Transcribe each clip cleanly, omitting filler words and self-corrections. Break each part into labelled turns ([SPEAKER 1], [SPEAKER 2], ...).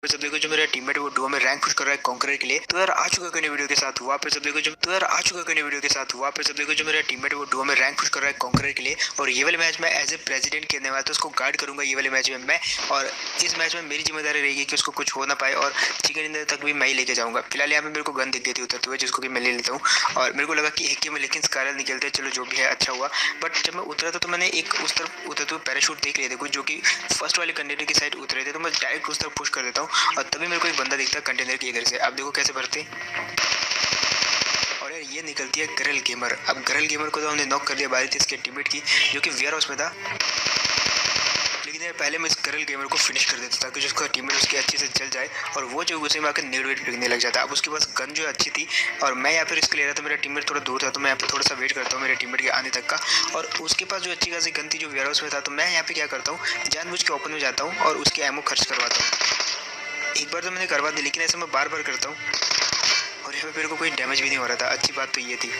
[SPEAKER 1] सब देखो जो मेरा टीममेट वो डुओ में रैंक पुश कर रहा है कॉन्करर के लिए। तो यार आ चुका करने वीडियो के साथ हुआ पे सब देखो जो तो यार आ चुका करने वीडियो के साथ हुआ पे सब देखो जो मेरा टीममेट वो डुओ में रैंक पुश कर रहा है कॉन्करर के लिए। और ये वाले मैच में एज ए प्रेसिडेंट खेलने वाला तो उसको गार्ड करूंगा ये वाले मैच में मैं। और इस मैच में मेरी जिम्मेदारी रहेगी कि उसको कुछ हो ना पाए और चिकन डिनर तक भी मैं ही लेके जाऊंगा। फिलहाल यहाँ पे मेरे को गन दिख गई थी उतरते हुए जिसको कि मैं ले लेता हूँ। और मेरे को लगा कि एक में लेकिन स्कारल निकलते हैं, चलो जो भी है अच्छा हुआ। बट जब मैं उतरा था तो मैंने एक उस तरफ उतरते हुए पैराशूट देख लिए थे कुछ जो कि फर्स्ट वाले कंटेनर की साइड उतरे थे, तो मैं डायरेक्ट उस तरफ पुश कर देता हूँ। और तभी मेरे को एक बंदा दिखता है कंटेनर के इधर से। आप देखो कैसे भरते। और यार ये निकलती है गरल गेमर। अब गरल गेमर को तो हमने नॉक कर दिया, बारी थी इसके टीममेट की जो कि वेयर हाउस में था। लेकिन यार पहले मैं इस गरल गेमर को फिनिश कर देता ताकि जिसका टीममेट उसके अच्छे से चल जाए और वो जो गुस्से में आकर नेड वेट फेंकने लग जाता। अब उसके पास गन जो है अच्छी थी और मैं यहाँ पे रिस्क ले रहा था। मेरा टीममेट थोड़ा दूर था तो मैं यहाँ पे थोड़ा सा वेट करता हूँ मेरे टीममेट के आने तक का। और उसके पास जो अच्छी खासी गन थी जो वेयर हाउस में था, तो मैं यहाँ पे क्या करता हूँ जानबूझ के ओपन में जाता हूँ और उसके एमओ खर्च करवाता हूँ। एक बार तो मैंने करवा दी लेकिन ऐसे मैं बार बार करता हूँ और यहाँ पे मेरे को कोई डैमेज भी नहीं हो रहा था। अच्छी बात तो ये थी।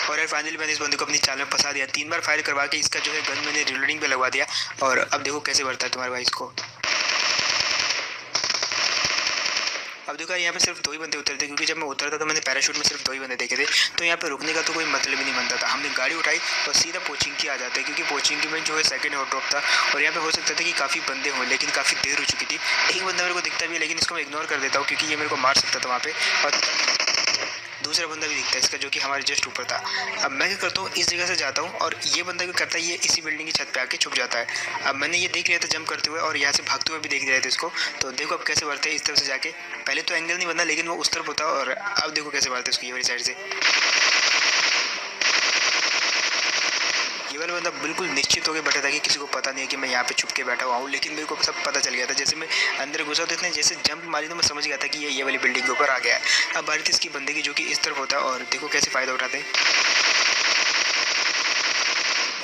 [SPEAKER 1] और यार फाइनली मैंने इस बंदे को अपनी चाल में फंसा दिया। 3 बार फायर करवा के इसका जो है गन मैंने रिलोडिंग पे लगवा दिया। और अब देखो कैसे भरता है तुम्हारे भाई इसको। अब देखो यहाँ पे सिर्फ 2 ही बंदे उतरे थे क्योंकि जब मैं उतरा था तो मैंने पैराशूट में सिर्फ 2 ही बंदे देखे थे। तो यहाँ पे रुकने का तो कोई मतलब ही नहीं बनता था। हमने गाड़ी उठाई और सीधा पोचिंग की आ जाते हैं क्योंकि पोचिंग की में जो है सेकंड हॉट ड्रॉप था। और यहाँ पे हो सकता था कि काफ़ी बंदे हों लेकिन काफ़ी देर हो चुकी थी। एक बंदा मेरे को दिखता भी है लेकिन इसको मैं इग्नोर कर देता हूँ क्योंकि ये मेरे को मार सकता था वहाँ पे। और दूसरा बंदा भी दिखता है इसका जो कि हमारे जस्ट ऊपर था। अब मैं क्या करता हूँ इस जगह से जाता हूँ और ये बंदा क्या करता है ये इसी बिल्डिंग की छत पे आके छुप जाता है। अब मैंने ये देख लिया था जंप करते हुए और यहाँ से भागते हुए भी देख लिया था इसको। तो देखो अब कैसे बढ़ते हैं इस तरफ से जाके। पहले तो एंगल नहीं बनता लेकिन वो उस तरफ होता और अब देखो कैसे बढ़ते हैं उसको ये वाली साइड से। ये वाला बंदा बिल्कुल निश्चित होकर बैठा था कि किसी को पता नहीं है कि मैं यहाँ पे छुप के बैठा हुआ हूँ, लेकिन मेरे को सब पता चल गया था। जैसे मैं अंदर घुसा तो इतने जैसे जंप मारी तो मैं समझ गया था कि ये वाली बिल्डिंग के ऊपर आ गया है। अब बारी थी इसकी बंदे की जो कि इस तरफ होता है और देखो कैसे फ़ायदा उठाते हैं।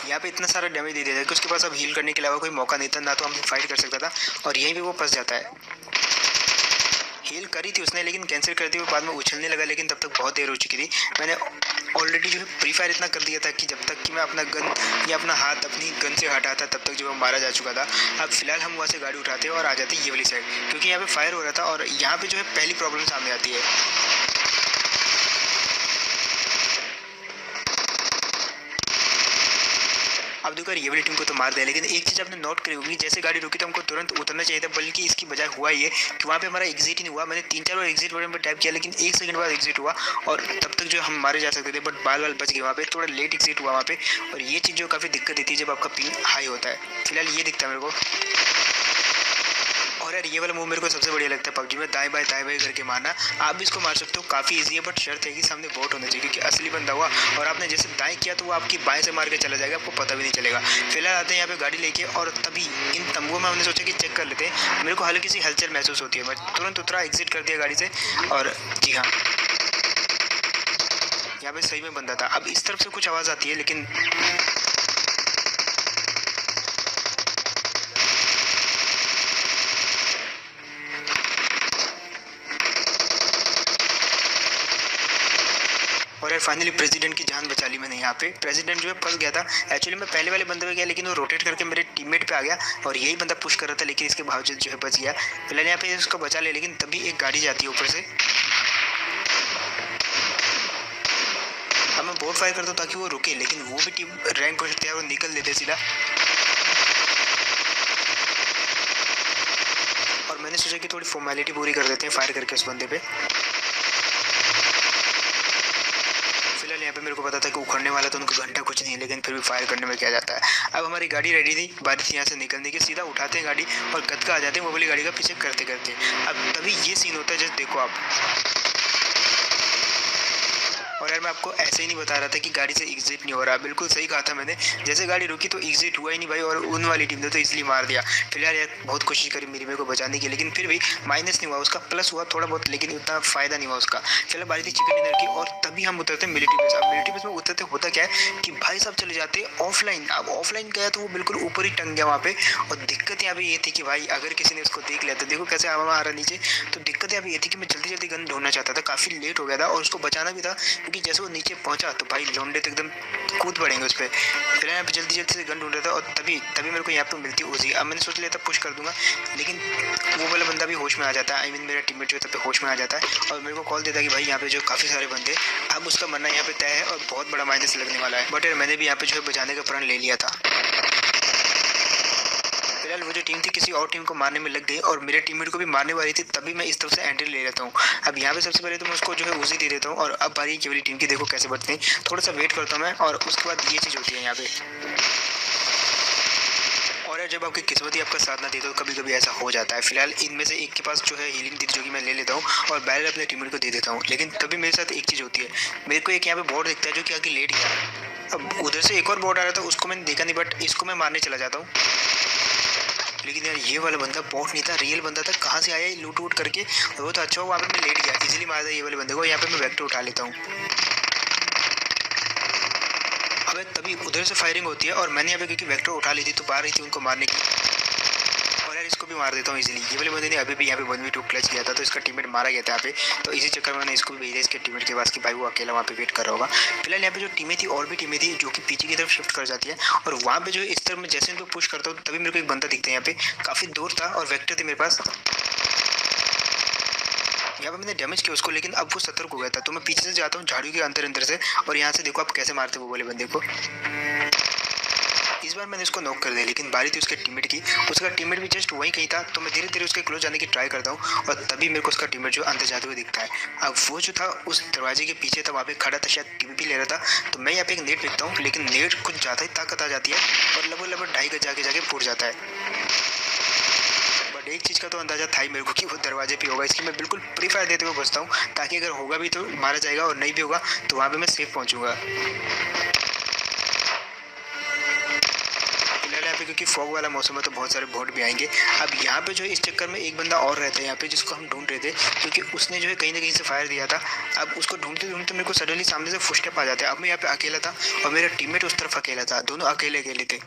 [SPEAKER 1] यहाँ पे इतना सारा डैमेज दे दिया था कि उसके पास अब हील करने के अलावा कोई मौका नहीं था, ना तो हमसे फाइट कर सकता था और यहीं पे वो फंस जाता है। हील करी थी उसने लेकिन कैंसिल करते हुए बाद में उछलने लगा, लेकिन तब तक बहुत देर हो चुकी थी। मैंने ऑलरेडी जो है प्री फायर इतना कर दिया था कि जब तक कि मैं अपना गन या अपना हाथ अपनी गन से हटाता तब तक जो है मारा जा चुका था। अब फिलहाल हम वहाँ से गाड़ी उठाते और आ जाते ये वाली साइड क्योंकि यहाँ पे फायर हो रहा था। और यहाँ पे जो है पहली प्रॉब्लम सामने आती है। अब देखो ये वाली टीम को तो मार दिया, लेकिन एक चीज़ आपने नोट करी होगी जैसे गाड़ी रुकी तो हमको तुरंत उतरना चाहिए था, बल्कि इसकी बजाय हुआ ये कि वहाँ पे हमारा एग्जिट ही नहीं हुआ। मैंने 3-4 बार एग्जिट बटन पर टैप किया लेकिन 1 सेकंड बाद एग्जिट हुआ और तब तक जो हम मारे जा सकते थे, बट बाल बाल बच गए वहाँ पे। थोड़ा लेट एग्जिट हुआ वहाँ पे और ये चीज़ जो काफ़ी दिक्कत देती है जब आपका पिंग हाई होता है। फिलहाल ये दिखता है मेरे को। और यार ये वाला मूव मेरे को सबसे बढ़िया लगता है पबजी में, दाएं बाएं करके मारना। आप भी इसको मार सकते हो, काफ़ी इजी है, बट शर्त है कि सामने बोट होना चाहिए क्योंकि असली बंदा हुआ और आपने जैसे दाएं किया तो वो आपकी बाएं से मार के चला जाएगा, आपको पता भी नहीं चलेगा। फिलहाल आते हैं यहाँ पे गाड़ी लेके और तभी इन तंबुओं में हमने सोचा कि चेक कर लेते हैं। मेरे को हल्की सी हलचल महसूस होती है, मैं तुरंत उतरा, एग्जिट कर दिया गाड़ी से। और जी हाँ, यहाँ पे सही में बंदा था। अब इस तरफ से कुछ आवाज़ आती है लेकिन और यार फाइनली प्रेसिडेंट की जान बचा ली मैंने। यहाँ पे प्रेसिडेंट जो है फंस गया था। एक्चुअली मैं पहले वाले बंदे पे गया लेकिन वो रोटेट करके मेरे टीममेट पे आ गया और यही बंदा पुश कर रहा था लेकिन इसके बावजूद जो है बच गया। फिलहाल यहाँ पे उसको बचा ले लेकिन तभी एक गाड़ी जाती है ऊपर से। अब मैं बोट फायर करता हूँ ताकि वो रुके, लेकिन वो भी टीम रैंक हो सकती है, वो निकल देते सीधा। और मैंने सोचा कि थोड़ी फॉर्मेलिटी पूरी कर देते हैं फायर करके उस बंदे पे। फिलहाल यहाँ पे मेरे को पता था कि उखड़ने वाला तो उनका घंटा कुछ नहीं है, लेकिन फिर भी फायर करने में क्या जाता है। अब हमारी गाड़ी रेडी थी, बारी थी यहाँ से निकलने की। सीधा उठाते हैं गाड़ी और गदका आ जाते हैं वो वाली गाड़ी का पीछे करते करते। अब तभी ये सीन होता है जस्ट देखो आप। और यार मैं आपको ऐसे ही नहीं बता रहा था कि गाड़ी से एग्जिट नहीं हो रहा, बिल्कुल सही कहा था मैंने। जैसे गाड़ी रुकी तो एग्जिट हुआ ही नहीं भाई, और उन वाली टीम ने तो इसलिए मार दिया। फिलहाल यार बहुत कोशिश करी मेरे को बचाने की, लेकिन फिर भी माइनस नहीं हुआ उसका, प्लस हुआ थोड़ा बहुत, लेकिन उतना फायदा नहीं हुआ उसका। चलो बारी थी चिकन डिनर की और तभी हम उतरते मिलिट्री बेस। अब मिलिट्री बेस में उतरते होता क्या है कि भाई साहब चले जाते ऑफलाइन। अब ऑफलाइन गया तो वो बिल्कुल ऊपर ही टंग गया वहाँ पे। और दिक्कत यहाँ पे ये थी कि भाई अगर किसी ने उसको देख लिया तो देखो कैसे हवा आ रहा नीचे। तो दिक्कत यहाँ पे ये थी कि मैं जल्दी जल्दी गन ढूंढना चाहता था, काफ़ी लेट हो गया था और उसको बचाना भी था। क्योंकि जैसे वो नीचे पहुंचा तो भाई लौंडे तो एकदम कूद पड़ेंगे उस पर। फिर यहाँ पे जल्दी जल्दी से गन ढूंढ रहा था और तभी तभी मेरे को यहाँ पे मिलती उजी। अब मैंने सोच लिया था पुश कर दूंगा, लेकिन वो वाला बंदा भी होश में आ जाता है, आई मीन मेरा टीममेट जो है तब पे होश में आ जाता है और मेरे को कॉल देता है कि भाई यहाँ पे जो काफ़ी सारे बंदे, अब उसका मरना यहाँ पे तय है और बहुत बड़ा माइनस लगने वाला है। बट यार मैंने भी यहाँ पे जो है बचाने का प्रण ले लिया था। फिलहाल वो जो टीम थी किसी और टीम को मारने में लग गई और मेरे टीममेट को भी मारने वाली थी, तभी मैं इस तरफ से एंट्री ले लेता हूँ। अब यहाँ पे सबसे पहले तो मैं उसको जो है उसी दे देता हूँ और अब बारी ये वाली टीम की, देखो कैसे बढ़ते हैं। थोड़ा सा वेट करता हूँ मैं और उसके बाद ये चीज़ होती है यहाँ पे। और यार जब आपकी किस्मत ही आपका साथ ना दे तो कभी कभी ऐसा हो जाता है। फिलहाल इनमें से एक के पास जो है हीलिंग थी जो कि मैं ले लेता हूँ और बैरल अपने टीममेट को दे देता हूँ। लेकिन तभी मेरे साथ एक चीज़ होती है, मेरे को एक यहाँ पे बोर्ड दिखता है जो कि आगे लेट गया। अब उधर से एक और बोर्ड आ रहा था, उसको मैंने देखा नहीं, बट इसको मैं मारने चला जाता हूँ। लेकिन यार ये वाला बंदा बॉट नहीं था, रियल बंदा था। कहाँ से आया ये लूट वूट करके, वो तो अच्छा हुआ वहाँ पे मैं लेट गया, इजीली मार दिया ये वाले बंदे को। यहाँ पे मैं वेक्टर उठा लेता हूँ। अबे तभी उधर से फायरिंग होती है और मैंने यहाँ पे क्योंकि वेक्टर उठा ली थी तो बाहर रही थी उनको मारने की, और यार इसको भी मार देता हूँ इजीली। ये वाले बंदे ने अभी भी यहाँ पे 1v2 क्लच किया था तो इसका टीममेट मारा गया था यहाँ पे, तो इसी चक्कर में मैंने इसको भी भेजा इसके टीममेट के पास कि भाई वो अकेला वहाँ पे वेट कर रहा होगा। फिलहाल यहाँ पे जो टीमें थी और भी टीमें थी जो कि पीछे की तरफ शिफ्ट कर जाती है और वहाँ पे जो इस तरफ में जैसे इनको पुश करता हूँ तभी मेरे को एक बंदा दिखता है यहाँ पे, काफ़ी दूर था और वेक्टर थे मेरे पास। यहाँ पे मैंने डैमेज किया उसको, लेकिन अब वो सतर्क हो गया था तो मैं पीछे से जाता हूँ झाड़ियों के अंदर अंदर से और यहाँ से देखो आप कैसे मारते वो वाले बंदे को। इस बार मैंने इसको नॉक कर दिया, लेकिन बारी थी उसके टीममेट की। उसका टीममेट भी जस्ट वहीं कहीं था तो मैं धीरे धीरे उसके क्लोज जाने की ट्राई करता हूँ और तभी मेरे को उसका टीममेट जो अंदर जाते हुए दिखता है। अब वो जो था उस दरवाजे के पीछे था, वहाँ पे खड़ा था, शायद टीवी ले रहा था। तो मैं यहाँ पे एक नेट फेंकता हूँ, लेकिन नेट कुछ ज़्यादा ही ताकत आ जाती है और लगभग 2.5 गज जाके फूट जाता है। बट एक चीज़ का तो अंदाजा था ही मेरे को कि वो दरवाजे पे होगा, इसलिए मैं बिल्कुल प्री फायर देते हुए बचता हूँ ताकि अगर होगा भी तो मारा जाएगा और नहीं भी होगा तो वहाँ पे मैं सेफ पहुँचूंगा। क्योंकि फॉग वाला मौसम है तो बहुत सारे बोट भी आएंगे। अब यहाँ पे जो है इस चक्कर में एक बंदा और रहता है यहाँ पे जिसको हम ढूंढ रहे थे, क्योंकि उसने जो है कहीं ना कहीं से फायर दिया था। अब उसको ढूंढते ढूंढते मेरे को सडनली सामने से फुटस्टेप आ जाते हैं। अब मैं यहाँ पे अकेला था और मेरा टीममेट उस तरफ अकेला था, दोनों अकेले अकेले थे।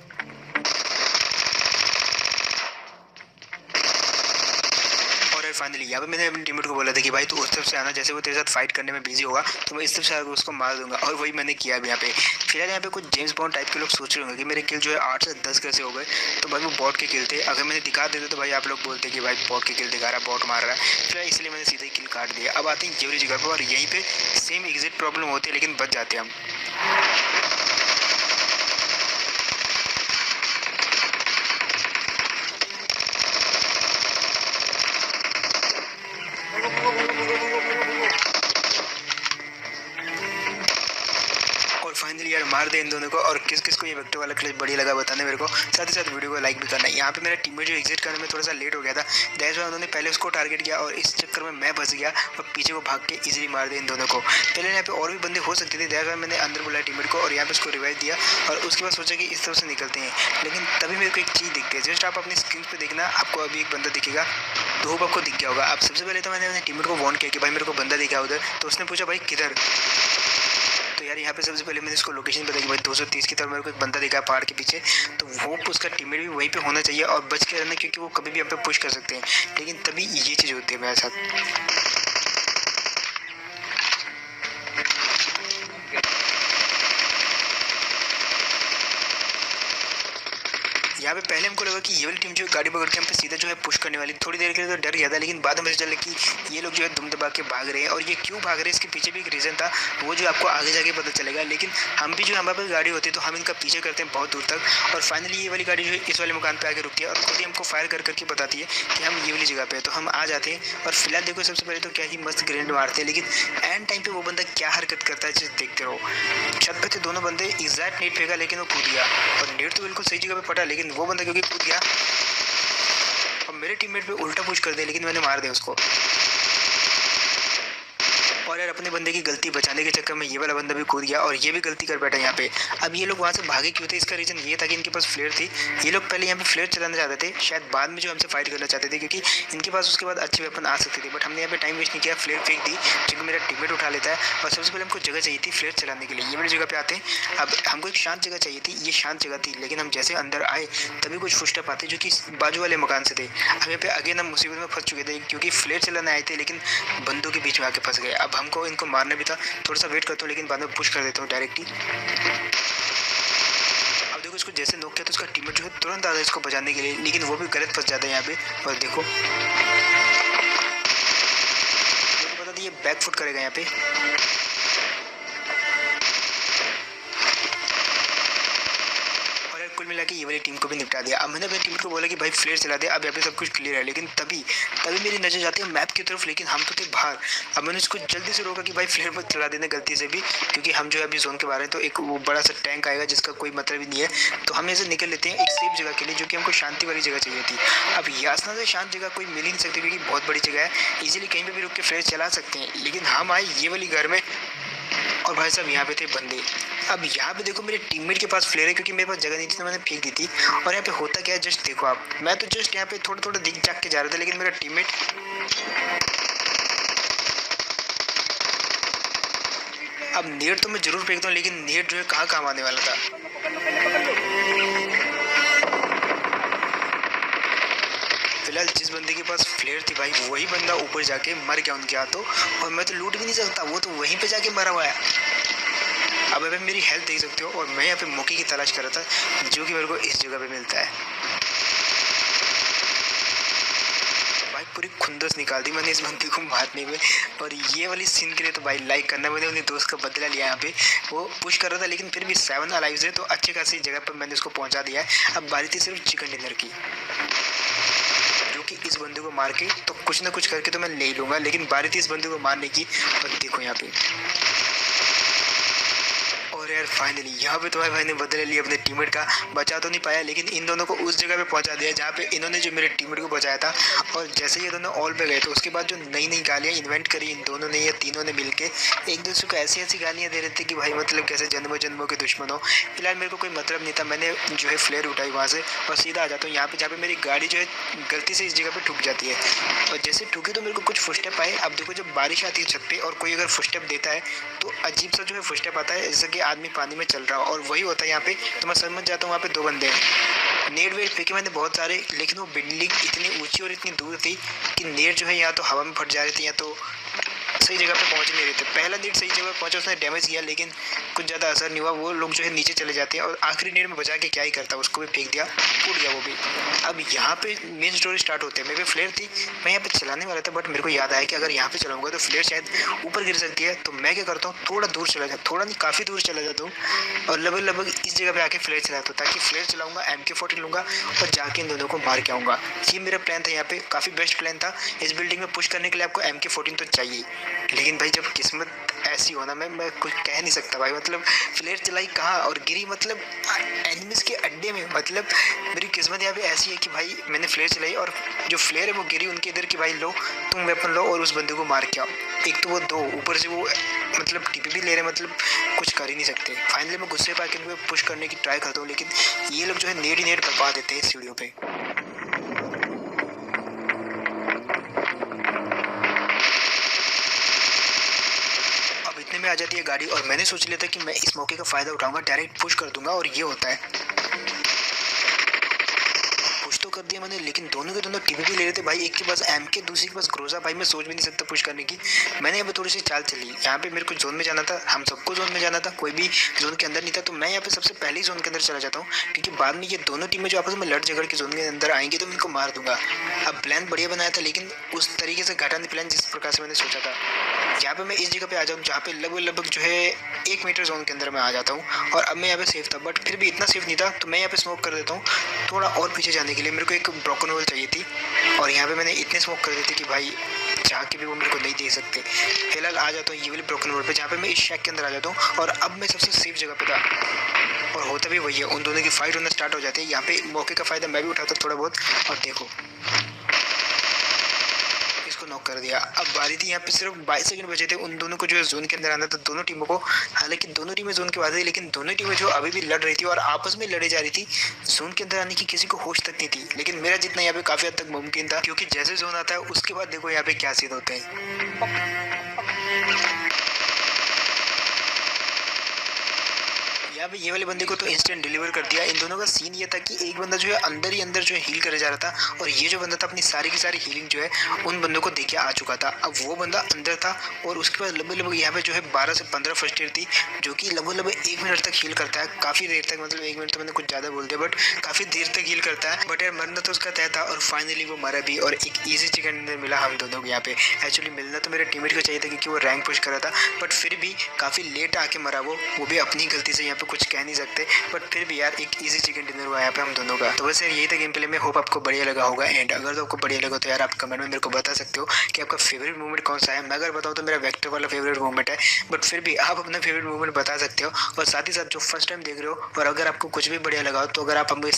[SPEAKER 1] फाइनली यहाँ पे मैंने अपनी टीममेट को बोला था कि भाई तू उस तरफ से आना, जैसे वो तेरे साथ फाइट करने में बिजी होगा तो मैं इस तरफ से आकर उसको मार दूंगा, और वही मैंने किया अभी यहाँ पे। फिलहाल यहाँ पे कुछ जेम्स बॉन्ड टाइप के लोग सोच रहे होंगे कि मेरे किल जो है 8 से 10 कैसे हो गए, तो भाई वो बॉट के किल थे। अगर मैंने दिखा देते तो भाई आप लोग बोलते कि भाई बॉट के किल दिखा रहा है, बॉट मार रहा है। फिलहाल इसलिए मैंने सीधे किल काट दिया। अब आते हैं जेवरी जगह पर और यहीं पर सेम एग्जैक्ट प्रॉब्लम होती है, लेकिन बच जाते हैं हम। फाइनली यार मार दे इन दोनों को, और किस किस को ये वेक्टर वाला क्लिप बढ़िया लगा बताना मेरे को, साथ ही साथ वीडियो को लाइक भी करना। यहाँ पे मेरा टीममेट जो एग्जिट करने में थोड़ा सा लेट हो गया था, दैट्स व्हाई उन्होंने पहले उसको टारगेट किया और इस चक्कर में मैं बच गया और पीछे को भाग के इजीली मार दिया इन दोनों को। पहले यहाँ पे और भी बंदे हो सकते थे, दैट्स व्हाई मैंने अंदर बुलाया टीममेट को और यहाँ पे उसको रिवाइव दिया और उसके बाद सोचा कि इस तरफ से निकलते हैं। लेकिन तभी मेरे को एक चीज़ दिखती है, जस्ट आप अपनी स्क्रीन पर देखना, आपको अभी एक बंदा दिखेगा, तो होप आपको दिख गया होगा। अब सबसे पहले तो मैंने अपने टीममेट को वार्न किया कि भाई मेरे को बंदा दिखा उधर, तो उसने पूछा भाई किधर। तो यार यहाँ पे सबसे पहले मैंने इसको लोकेशन बताई कि भाई 230 की तरफ मेरे को एक बंदा दिखा है पहाड़ के पीछे, तो वो उसका टीममेट भी वहीं पे होना चाहिए और बच के रहना, क्योंकि वो कभी भी हम पे पुश कर सकते हैं। लेकिन तभी ये चीज़ होती है मेरे साथ। यहाँ पे पहले हमको लगा कि ये वाली टीम जो है गाड़ी पकड़ के हम पे सीधा जो है पुश करने वाली, थोड़ी देर के लिए तो डर गया था, लेकिन बाद में पता चला कि ये लोग जो है दुम दबा के भाग रहे हैं। और ये क्यों भाग रहे हैं इसके पीछे भी एक रीज़न था, वो जो आपको आगे जाके पता चलेगा। लेकिन हम भी जो हमारे पास गाड़ी होती है तो हम इनका पीछे करते हैं बहुत दूर तक, और फाइनली ये वाली गाड़ी जो है इस वाले मकान पर आके रुकती है और खुद ही हमको फायर कर करके बताती है कि हम ये वाली जगह पे है। तो हम आ जाते हैं और फिलहाल देखो सबसे पहले तो क्या ही मस्त ग्रेनेड मारते हैं, लेकिन एंड टाइम पे वो बंदा क्या हरकत करता है जस्ट देखते रहो। छत पे थे दोनों बंदे, एग्जैक्ट नेट फेंका लेकिन वो कूद गया, और नेट तो बिल्कुल सही जगह पे पड़ा, लेकिन वो बंदा क्योंकि कूद गया और मेरे टीममेट पे उल्टा पुश कर दिया, लेकिन मैंने मार दिया उसको। और यार अपने बंदे की गलती बचाने के चक्कर में ये वाला बंदा भी कूद गया और ये भी गलती कर बैठा यहाँ पे। अब ये लोग वहाँ से भागे क्यों थे, इसका रीज़न ये था कि इनके पास फ्लेयर थी। ये लोग पहले यहाँ पे फ्लेयर चलाना चाहते थे, शायद बाद में जो हमसे फाइट करना चाहते थे, क्योंकि इनके पास उसके बाद अच्छे वेपन आ सकते थे। बट हमने यहाँ पे टाइम वेस्ट नहीं किया, फ्लेयर फेंक दी, क्योंकि मेरा टीममेट उठा लेता है। और सबसे पहले हमको जगह चाहिए थी फ्लेयर चलाने के लिए, ये वाली जगह पे आते हैं। अब हमको एक शांत जगह चाहिए थी, ये शांत जगह थी, लेकिन हम जैसे अंदर आए तभी कुछ फुटस्टेप आते जो कि बाजू वाले मकान से थे। हम यहाँ पे अगेन हम मुसीबत में फंस चुके थे, क्योंकि फ्लेयर चलाने आए थे लेकिन बंदों के बीच में आके फंस गए। अब हमको इनको मारना भी था। थोड़ा सा वेट करता हूँ लेकिन बाद में पुश कर देता हूँ डायरेक्ट ही। अब देखो इसको जैसे नॉक किया तो उसका टीममेट जो है तुरंत आता है इसको बचाने के लिए, लेकिन वो भी गलत फंस जाता है यहाँ पे। और देखो पता नहीं ये बैकफुट करेगा यहाँ पे। कुल मिला के ये वाली टीम को भी निपटा दिया। अब मैंने अपनी टीम को बोला कि भाई फ्लेयर चला दे, अब यहाँ पे सब कुछ क्लियर है। लेकिन तभी मेरी नजर जाती है मैप की तरफ, लेकिन हम तो थे बाहर। अब मैंने उसको जल्दी से रोका कि भाई फ्लेयर मत चला देना गलती से भी, क्योंकि हम जो है अभी जोन के बाहर हैं तो एक वो बड़ा सा टैंक आएगा जिसका कोई मतलब ही नहीं है। तो हम ऐसे निकल लेते हैं एक सेफ जगह के लिए, जो कि हमको शांति वाली जगह चाहिए थी। अब यासना से शांत जगह कोई मिल ही नहीं सकती, क्योंकि बहुत बड़ी जगह है, इजीली कहीं पे भी रुक के फ्लेयर चला सकते हैं। लेकिन हम आए ये वाली घर में और भाई साहब यहाँ पे थे बंदे। अब यहाँ पे देखो मेरे टीममेट के पास फ्लेयर है, क्योंकि मेरे पास जगह नहीं थी तो मैंने फेंक दी थी। और यहाँ पे होता क्या है जस्ट देखो आप, मैं तो जस्ट यहाँ पे थोड़ा थोड़ा दिख जाग के जा रहा था, लेकिन मेरा टीममेट अब नेट तो मैं जरूर फेंकता हूँ, लेकिन नेट जो है कहाँ काम आने वाला था। फिलहाल जिस बंदे के पास फ्लेयर थी भाई वही बंदा ऊपर जाके मर गया उनके हाथों, और मैं तो लूट भी नहीं सकता, वो तो वहीं पे जाके मरा हुआ है। अब अभी मेरी हेल्थ देख सकते हो, और मैं यहाँ पे मौके की तलाश कर रहा था जो कि मेरे को इस जगह पे मिलता है। भाई पूरी खुंदस निकाल दी मैंने इस बंदे को मारने में। और ये वाली सीन के लिए तो भाई लाइक करना, मैंने अपने दोस्त का बदला लिया। यहाँ पे वो पुश कर रहा था लेकिन फिर भी 7 अलाइव है, तो अच्छी खासी जगह पर मैंने उसको पहुँचा दिया है। अब बारी थी सिर्फ चिकन डिनर की, जो कि इस बंदे को मार के तो कुछ ना कुछ करके तो मैं ले लूँगा, लेकिन बारी थी इस बंदे को मारने की। और देखो यहाँ पे, और यार फाइनली यहाँ पे तुम्हारे भाई ने बदला लिया अपने टीममेट का। बचा तो नहीं पाया, लेकिन इन दोनों को उस जगह पे पहुंचा दिया जहाँ पे इन्होंने जो मेरे टीममेट को बचाया था। और जैसे ये दोनों ऑल पे गए तो उसके बाद जो नई नई गालियाँ इन्वेंट करी इन दोनों ने या तीनों ने मिलके, एक दूसरे को ऐसी ऐसी गालियाँ दे रहे थे कि भाई मतलब कैसे जन्मों जन्मों के दुश्मन हो। फिलहाल मेरे को कोई मतलब नहीं था, मैंने जो है फ्लेयर उठाई वहाँ से और सीधा आ जाता हूँ यहाँ पे, जहाँ पे मेरी गाड़ी जो है गलती से इस जगह पे ठुक जाती है। और जैसे ठुकी तो मेरे को कुछ फुटस्टेप आए। अब देखो जब बारिश आती है छत पे और कोई अगर फुटस्टेप देता है तो अजीब सा जो है फुटस्टेप आता है, जैसे कि आदमी पानी में चल रहा हो, और वही होता है यहाँ पे। तो मैं समझ जाता हूँ वहाँ पे 2 बंदे हैं। नेट वेट फेंके मैंने बहुत सारे, लेकिन वो बिल्डिंग इतनी ऊंची और इतनी दूर थी कि नेट जो है या तो हवा में फट जा रही थी या तो सही जगह पे पहुंच नहीं रहे थे। पहला नेट सही जगह पहुंचा, उसने डैमेज किया लेकिन कुछ ज़्यादा असर नहीं हुआ। वो लोग जो है नीचे चले जाते हैं, और आखिरी नेट में बचा के क्या ही करता, उसको भी फेंक दिया, टूट गया वो भी। अब यहाँ पे मेन स्टोरी स्टार्ट होते हैं। मेरे पे फ्लेयर थी, मैं यहाँ पे चलाने वाला था, बट मेरे को याद आया कि अगर यहाँ पे चलाऊंगा तो फ्लेयर शायद ऊपर गिर सकती है। तो मैं क्या करता हूँ, थोड़ा दूर चला जाता, थोड़ा नहीं काफ़ी दूर चला जाता हूँ, और लगभग इस जगह पे आके फ्लेयर चलाता हूँ, ताकि फ्लेयर चलाऊंगा, MK14 लूँगा और जाके इन दोनों को मार के आऊँगा। ये मेरा प्लान था यहाँ पे, काफ़ी बेस्ट प्लान था। इस बिल्डिंग में पुश करने के लिए आपको MK14 तो चाहिए, लेकिन भाई जब किस्मत ऐसी हो ना, मैं कुछ कह नहीं सकता भाई। मतलब फ्लेयर चलाई कहाँ और गिरी, मतलब एनिमीज के अड्डे में। मतलब मेरी किस्मत यहाँ पे ऐसी है कि भाई मैंने फ्लेयर चलाई और जो फ्लेयर है वो गिरी उनके इधर की, भाई लो तुम वेपन लो और उस बंदे को मार के आओ। एक तो वो 2 ऊपर से वो मतलब टीपी भी ले रहे, मतलब कुछ कर ही नहीं सकते। फाइनली मैं गुस्से पाके इनको पुश करने की ट्राई करता हूँ, लेकिन ये लोग जो है नेट ही नेट बर्बा देते हैं सीढ़ियों पे। में आ जाती है गाड़ी, और मैंने सोच लिया था कि मैं इस मौके का फ़ायदा उठाऊंगा, डायरेक्ट पुश कर दूंगा, और ये होता है। पुश तो कर दिया मैंने, लेकिन दोनों के दोनों टीवी भी ले रहे थे भाई। एक के पास MK, दूसरे के पास ग्रोजा। भाई मैं सोच भी नहीं सकता पुश करने की। मैंने यहाँ पे थोड़ी सी चाल चली, यहाँ पे मेरे को जोन में जाना था, हम सबको जोन में जाना था, कोई भी जोन के अंदर नहीं था। तो मैं यहाँ पे सबसे पहले ही जोन के अंदर चला जाता हूँ, क्योंकि बाद में ये दोनों टीमें जो आपस में लड़ झगड़ के जोन के अंदर आएंगी तो मैं इनको मार दूंगा। अब प्लान बढ़िया बनाया था, लेकिन उस तरीके से घटा नहीं प्लान जिस प्रकार से मैंने सोचा था। यहाँ पे मैं इस जगह पे आ जाऊँ जहाँ पे लगभग जो है 1 मीटर जोन के अंदर मैं आ जाता हूँ, और अब मैं यहाँ पे सेफ था, बट फिर भी इतना सेफ नहीं था। तो मैं यहाँ पे स्मोक कर देता हूँ थोड़ा और पीछे जाने के लिए। मेरे को एक ब्रोकन वॉल चाहिए थी, और यहाँ पे मैंने इतने स्मोक कर दी थी कि भाई चाह के भी वो मेरे को नहीं दे सकते। फिलहाल आ जाता हूँ ये वाली ब्रोकन वॉल पे, जहाँ पे मैं इस शैक के अंदर आ जाता हूँ, और अब मैं सबसे सेफ जगह पे था। और होता भी वही है, उन दोनों की फाइट होना स्टार्ट हो जाती है। यहाँ पे मौके का फ़ायदा मैं भी उठाता थोड़ा बहुत, और देखो इसको नॉक कर दिया। अब बारी थी यहाँ पे, सिर्फ 22 सेकंड बचे थे उन दोनों को जो है जोन के अंदर आना था, दोनों टीमों को। हालांकि दोनों टीमें जोन के बाहर थी, लेकिन दोनों टीमें जो अभी भी लड़ रही थी और आपस में लड़े जा रही थी। जोन के अंदर आने की किसी को होश तक नहीं थी, लेकिन मेरा जितना यहाँ पे काफी हद तक मुमकिन था, क्योंकि जैसे जोन आता है उसके बाद देखो यहाँ पे क्या सीन होते हैं। यहाँ पे ये वाले बंदे को तो इंस्टेंट डिलीवर कर दिया। इन दोनों का सीन ये था कि एक बंदा जो है अंदर ही अंदर जो है हील करे जा रहा था और ये जो बंदा था अपनी सारी की सारी हीलिंग जो है उन बंदों को देके आ चुका था। अब वो बंदा अंदर था और उसके बाद लगभग यहाँ पे जो है 12 से 15 फर्स्ट एड थी जो कि लगभग 1 मिनट तक हील करता है, काफ़ी देर तक, मतलब 1 मिनट तो मैंने कुछ ज़्यादा बोल दिया बट काफ़ी देर तक हील करता है। बट यार मरना तो उसका तय था और फाइनली वो मरा भी और एक ईजी चिकन डिनर मिला हम दोनों को। यहाँ पे एक्चुअली मिलना तो मेरे टीममेट को चाहिए था क्योंकि वो रैंक पुश कर रहा था, बट फिर भी काफ़ी लेट आके मरा वो भी अपनी गलती से, यहाँ पे कुछ कह नहीं सकते। बट फिर भी यार एक ईजी चिकन डिनर हुआ यहाँ पे हम दोनों का। तो वैसे यही था गेम प्ले में, होप आपको बढ़िया लगा होगा। एंड अगर तो आपको बढ़िया लगा तो यार आप कमेंट में मेरे को बता सकते हो कि आपका फेवरेट मूवमेंट कौन सा है। मैं अगर बताऊँ तो मेरा वेक्टर वाला फेवरेट मूवमेंट है, बट फिर भी आप अपना फेवरेट मूवमेंट बता सकते हो। और साथ ही साथ जो फर्स्ट टाइम देख रहे हो और अगर आपको कुछ भी बढ़िया लगा तो अगर आप हमको